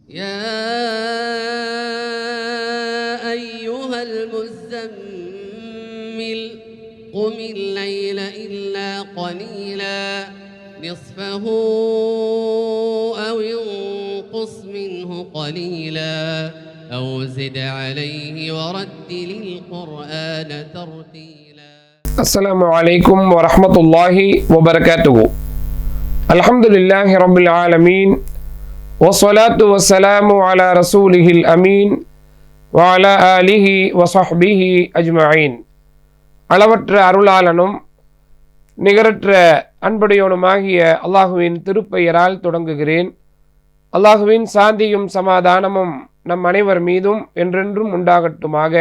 يا أيها المزمل قم الليل إلا قليلا نصفه أو انقص منه قليلا أو زد عليه ورتل القرآن ترتيلا. السلام عليكم ورحمة الله وبركاته. الحمد لله رب العالمين والصلاة والسلام على رسوله الأمين وعلى آله وصحبه أجمعين. அளவற்ற அருளாளனும் நிகரற்ற அன்புடையோனுமாகிய அல்லாஹுவின் திருப்பெயரால் தொடங்குகிறேன். அல்லாஹுவின் சாந்தியும் சமாதானமும் நம் அனைவர் மீதும் என்றென்றும் உண்டாகட்டுமாக.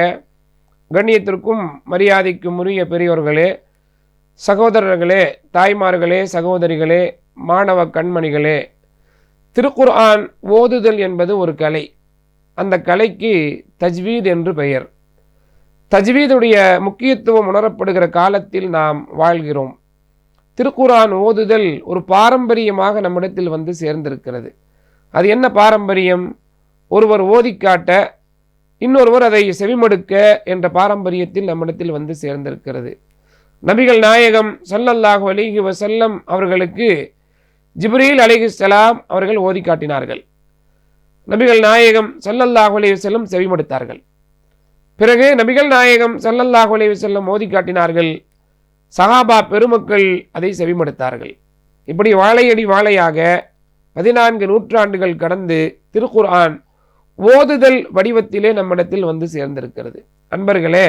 கண்ணியத்திற்கும் மரியாதைக்கும் உரிய பெரியோர்களே, சகோதரர்களே, தாய்மார்களே, சகோதரிகளே, மாணவ கண்மணிகளே, திருக்குர்ஆன் ஓதுதல் என்பது ஒரு கலை. அந்த கலைக்கு தஜ்வீத் என்று பெயர். தஜ்வீதுடைய முக்கியத்துவம் உணரப்படுகிற காலத்தில் நாம் வாழ்கிறோம். திருக்குர்ஆன் ஓதுதல் ஒரு பாரம்பரியமாக நம்மிடத்தில் வந்து சேர்ந்திருக்கிறது. அது என்ன பாரம்பரியம்? ஒருவர் ஓதிக்காட்ட இன்னொருவர் அதை செவிமடுக்க என்ற பாரம்பரியத்தில் நம்மிடத்தில் வந்து சேர்ந்திருக்கிறது. நபிகள் நாயகம் ஸல்லல்லாஹு அலைஹி வஸல்லம் அவர்களுக்கு ஜிப்ரீல் அலைஹிஸ்ஸலாம் அவர்கள் ஓதி காட்டினார்கள். நபிகள் நாயகம் ஸல்லல்லாஹு அலைஹி வஸல்லம் செவிமடுத்தார்கள். பிறகு நபிகள் நாயகம் ஸல்லல்லாஹு அலைஹி வஸல்லம் ஓதி காட்டினார்கள். சஹாபா பெருமக்கள் அதை செவிமடுத்தார்கள். இப்படி வாழையடி வாழையாக 14 நூற்றாண்டுகள் கடந்து திருக்குர்ஆன் ஓதுதல் வடிவத்திலே நம்மிடத்தில் வந்து சேர்ந்திருக்கிறது. அன்பர்களே,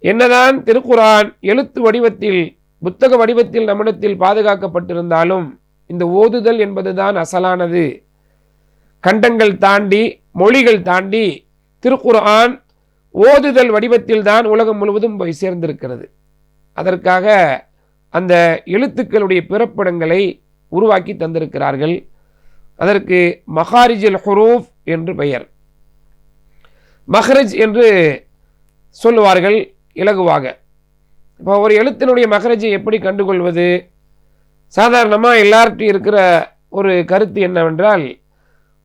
என்னதான் திருக்குர்ஆன் எழுத்து வடிவத்தில் புத்தக வடிவத்தில் நம்மிடத்தில் பாதுகாக்கப்பட்டிருந்தாலும் இந்த ஓதுதல் என்பதுதான் அசலானது. கண்டங்கள் தாண்டி மொழிகள் தாண்டி திருக்குர்ஆன் ஓதுதல் வடிவத்தில் தான் உலகம் முழுவதும் போய் சேர்ந்திருக்கிறது. அதற்காக அந்த எழுத்துக்களுடைய பிறப்பிடங்களை உருவாக்கி தந்திருக்கிறார்கள். அதற்கு மகாரிஜுல் ஹுரூஃப் என்று பெயர். மஹ்ரஜ் என்று சொல்லுவார்கள் இலகுவாக. இப்போ ஒரு எழுத்தினுடைய மஹ்ரஜை எப்படி கண்டுகொள்வது? சாதாரணமாக எல்லார்ட்டும் இருக்கிற ஒரு கருத்து என்னவென்றால்,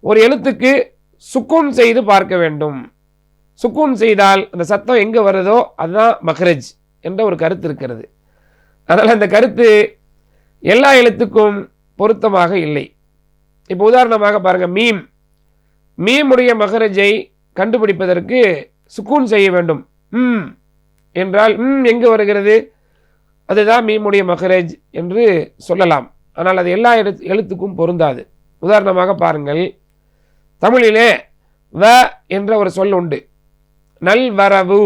ஒரு எழுத்துக்கு சுக்கூன் செய்து பார்க்க வேண்டும். சுக்கூன் செய்தால் அந்த சத்தம் எங்கே வருதோ அதுதான் மஹ்ரஜ் என்ற ஒரு கருத்து இருக்கிறது. அதனால் அந்த கருத்து எல்லா எழுத்துக்கும் பொருத்தமாக இல்லை. இப்போ உதாரணமாக பாருங்கள், மீமுடைய மஹ்ரஜை கண்டுபிடிப்பதற்கு சுக்கூன் செய்ய வேண்டும். என்றால் எங்கு வருகிறது? அதுதான் மீமுடைய மஹ்ரஜ் என்று சொல்லலாம். ஆனால் அது எல்லா எழுத்துக்கும் பொருந்தாது. உதாரணமாக பாருங்கள், தமிழிலே வ என்ற ஒரு சொல் உண்டு, நல் வரவு.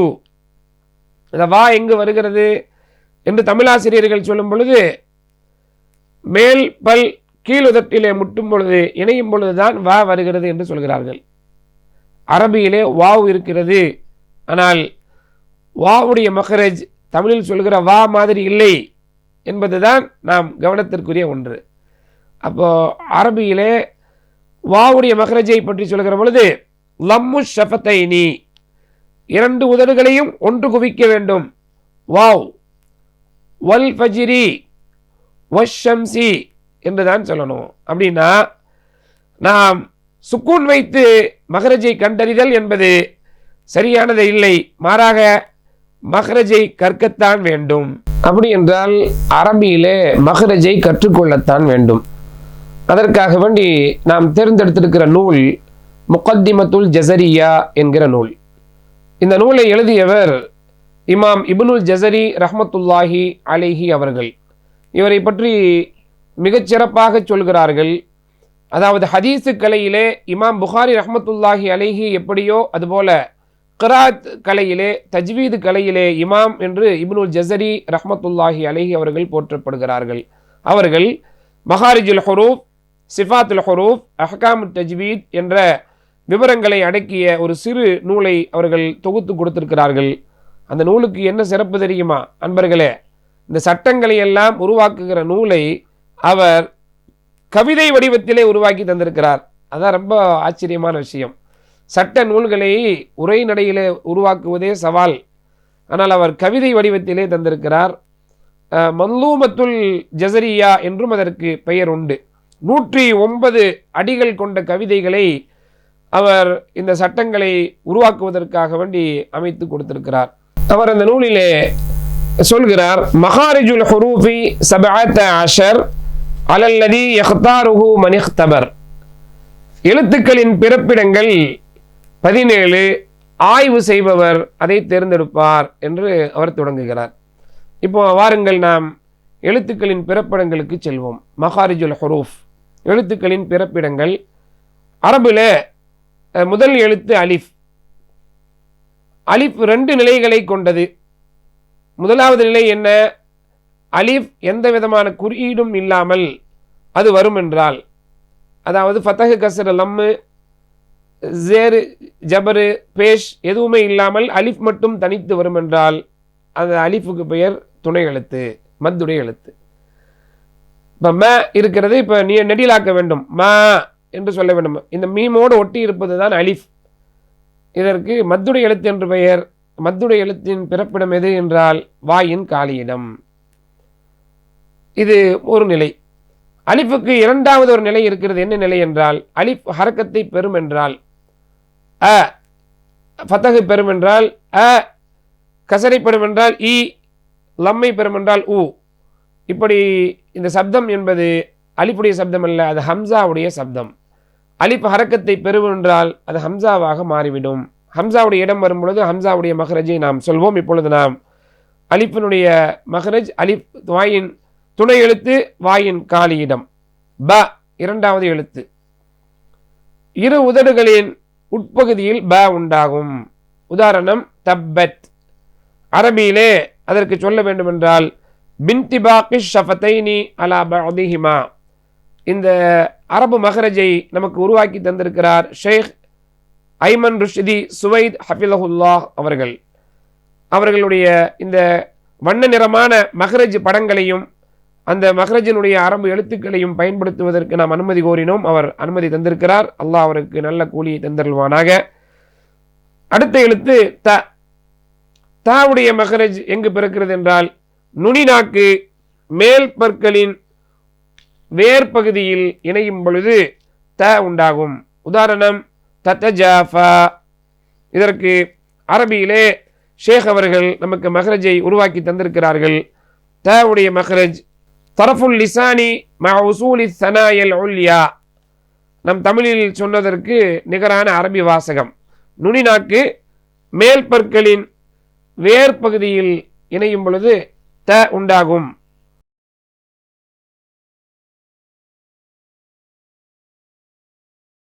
அந்த வா எங்கு வருகிறது என்று தமிழாசிரியர்கள் சொல்லும் பொழுது, மேல் பல் கீழுதட்டிலே முட்டும் பொழுது இணையும் பொழுதுதான் வா வருகிறது என்று சொல்கிறார்கள். அரபியிலே வாவ் இருக்கிறது, ஆனால் வாவுடைய மஹ்ரஜ் தமிழில் சொல்கிற வா மாதிரி இல்லை என்பதுதான் நாம் கவனத்திற்குரிய ஒன்று. அப்போ அரபியிலே வாவுடைய மஹ்ரஜை பற்றி சொல்கிற பொழுது லம்மு ஷஃபத்தைனி, 2 உதடுகளையும் ஒன்று குவிக்க வேண்டும். வாவ் வல் ஃபஜ்ரி வஷ்ஷம்சி என்று தான் சொல்லணும். அப்படின்னா நாம் சுக்கூன் வைத்து மஹ்ரஜை கண்டறிதல் என்பது சரியானது இல்லை. மாறாக மஹ்ரஜை கற்கத்தான் வேண்டும். அப்படி என்றால் அரபியிலே மஹ்ரஜை கற்றுக்கொள்ளத்தான் வேண்டும். அதற்காக வேண்டி நாம் தேர்ந்தெடுத்திருக்கிற நூல் முகத்திமத்துல் ஜஸரியா என்கிற நூல். இந்த நூலை எழுதியவர் இமாம் இப்னுல் ஜஸரி ரஹ்மத்துல்லாஹி அலைஹி அவர்கள். இவரை பற்றி மிகச்சிறப்பாக சொல்கிறார்கள். அதாவது ஹதீஸு கலையிலே இமாம் புகாரி ரஹ்மத்துல்லாஹி அலைஹி எப்படியோ அதுபோல கிராத் கலையிலே, தஜ்வீது கலையிலே இமாம் என்று இப்னுல் ஜஸரி ரஹ்மத்துல்லாஹி அலைஹி அவர்கள் போற்றப்படுகிறார்கள். அவர்கள் மகாரிஜுல் ஹுரூஃப், சிஃபாத்துல் ஹுரூஃப், அஹ்காமுத் தஜ்வீத் என்ற விவரங்களை அடக்கிய ஒரு சிறு நூலை அவர்கள் தொகுத்து கொடுத்திருக்கிறார்கள். அந்த நூலுக்கு என்ன சிறப்பு தெரியுமா அன்பர்களே? இந்த சட்டங்களை எல்லாம் உருவாக்குகிற நூலை அவர் கவிதை வடிவத்திலே உருவாக்கி தந்திருக்கிறார். அதான் ரொம்ப ஆச்சரியமான விஷயம். சட்ட நூல்களை உரைநடையிலே உருவாக்குவதே சவால். ஆனால் அவர் கவிதை வடிவத்திலே தந்திருக்கிறார். மன்லூமத்துல் ஜஸரியா என்றும் அதற்கு பெயர் உண்டு. 109 அடிகள் கொண்ட கவிதைகளை அவர் இந்த சட்டங்களை உருவாக்குவதற்காக வேண்டி அமைத்து கொடுத்திருக்கிறார். அவர் அந்த நூலிலே சொல்கிறார், மகாரிஜுல் ஹுரூஃபி சபஅத அஷர் அலல்லதி யக்தாருஹு மன் இக்தபர். எழுத்துக்களின் பிறப்பிடங்கள் 17, ஆய்வு செய்பவர் அதை தேர்ந்தெடுப்பார் என்று அவர் தொடங்குகிறார். இப்போ வாருங்கள் நாம் எழுத்துக்களின் பிறப்பிடங்களுக்கு செல்வோம். மகாரிஜுல் ஹுரூஃப், எழுத்துக்களின் பிறப்பிடங்கள். அரபில் முதல் எழுத்து அலிஃப். அலிஃப் 2 நிலைகளை கொண்டது. முதலாவது நிலை என்ன? அலிஃப் எந்த விதமான குறியீடும் இல்லாமல் அது வரும் என்றால், அதாவது ஃபத்தஹ், கஸ்ர், லம்மு, ஜேர், ஜபரு, பேஷ் எதுவுமே இல்லாமல் அலிஃப் மட்டும் தனித்து வரும் என்றால் அந்த அலிஃபுக்கு பெயர் துணை எழுத்து, மத்துடைய எழுத்து. இப்போ ம இருக்கிறது, இப்போ நீ நெடிலாக்க வேண்டும், மா என்று சொல்ல வேண்டும். இந்த மீமோடு ஒட்டி இருப்பது தான் அலிஃப். இதற்கு மத்துடைய எழுத்து என்று பெயர். மத்துடைய எழுத்தின் பிறப்பிடம் எது என்றால் வாயின் காலியிடம். இது ஒரு நிலை. அலிஃபுக்கு இரண்டாவது ஒரு நிலை இருக்கிறது. என்ன நிலை என்றால், அலிஃப் ஹரக்கத்தை பெறும் என்றால் அ, ஃபத்தஹ் பெறும் என்றால் அ, கசரை பெறும் என்றால் இ, லம்மை பெறும் என்றால் உ. இப்படி இந்த சப்தம் என்பது அலிஃபுடைய சப்தம் அல்ல, அது ஹம்சாவுடைய சப்தம். அலிஃப் ஹரக்கத்தை பெறும் என்றால் அது ஹம்சாவாக மாறிவிடும். ஹம்சாவுடைய இடம் வரும் பொழுது ஹம்சாவுடைய மஹ்ரஜை நாம் சொல்வோம். இப்பொழுது நாம் அலிஃபினுடைய மஹ்ரஜ், அலிஃப் வாயின் துணை எழுத்து, வாயின் காலியிடம். ப இரண்டாவது எழுத்து. இரு உதடுகளின் உட்பகுதியில் ப உண்டாகும். உதாரணம் தப்பத். அரபியிலே அதற்கு சொல்ல வேண்டுமென்றால் பின்திபாகி ஷஃபதைனி அலா பஅதிஹிமா. இந்த அரபு மஹ்ரஜை நமக்கு உருவாக்கி தந்திருக்கிறார் ஷேக் ஐமன் ருஷ்தி சுவைத் ஹஃபிலஹுல்லாஹ் அவர்கள். அவர்களுடைய இந்த வண்ண நிறமான மஹ்ரஜ் படங்களையும் அந்த மஹ்ரஜினுடைய அரபு எழுத்துக்களையும் பயன்படுத்துவதற்கு நாம் அனுமதி கோரினோம். அவர் அனுமதி தந்திருக்கிறார். அல்லாஹ் அவருக்கு நல்ல கூலியை தந்தருள்வானாக. அடுத்த எழுத்து த. தாவுடைய மஹ்ரஜ் எங்கு பிறக்கிறது என்றால், நுனி நாக்கு மேல் பற்களின் வேர்பகுதியில் இணையும் பொழுது த உண்டாகும். உதாரணம் தத்தஜாஃபா. இதற்கு அரபியிலே ஷேக் அவர்கள் நமக்கு மஹ்ரஜை உருவாக்கி தந்திருக்கிறார்கள். தாவுடைய மஹ்ரஜ் தரஃபுல் லிசானி மா உசூலி ஸனாயல் உல்யா. நம் தமிழில் சொன்னதற்கு நிகரான அரபி வாசகம். நுனி நாக்கு மேல் பற்களின் வேர் பகுதியில் இணையும் பொழுது த உண்டாகும்.